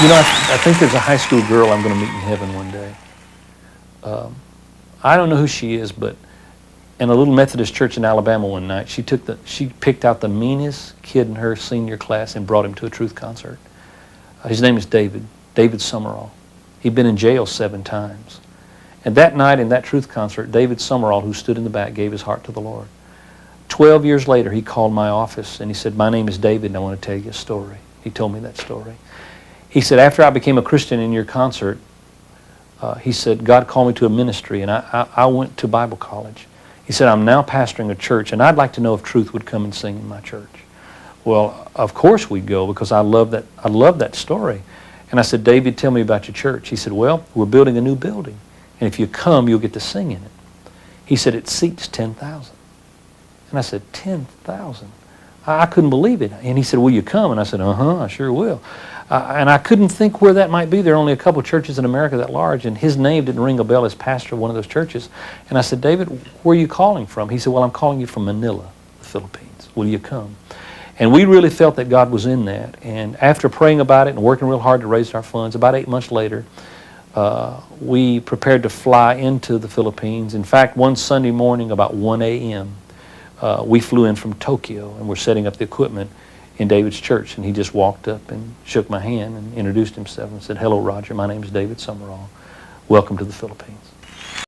You know, I think there's a high school girl I'm going to meet in heaven one day. I don't know who she is, but in a little Methodist church in Alabama one night, she picked out the meanest kid in her senior class and brought him to a Truth concert. His name is David Summerall. He'd been in jail 7 times. And that night in that Truth concert, David Summerall, who stood in the back, gave his heart to the Lord. 12 years later, he called my office and he said, "My name is David and I want to tell you a story." He told me that story. He said, "After I became a Christian in your concert," he said, "God called me to a ministry and I went to Bible college." He said, "I'm now pastoring a church and I'd like to know if Truth would come and sing in my church." Well, of course we'd go because I love that story. And I said, "David, tell me about your church." He said, "Well, we're building a new building and if you come, you'll get to sing in it." He said, "It seats 10,000. And I said, 10,000? I couldn't believe it. And he said, "Will you come?" And I said, "I sure will." And I couldn't think where that might be. There are only a couple churches in America that large, and his name didn't ring a bell as pastor of one of those churches. And I said, "David, where are you calling from?" He said, "Well, I'm calling you from Manila, the Philippines. Will you come?" And we really felt that God was in that. And after praying about it and working real hard to raise our funds, about 8 months later, we prepared to fly into the Philippines. In fact, one Sunday morning about 1 a.m., we flew in from Tokyo and we're setting up the equipment in David's church. And he just walked up and shook my hand and introduced himself and said, "Hello, Roger. My name is David Summerall. Welcome to the Philippines."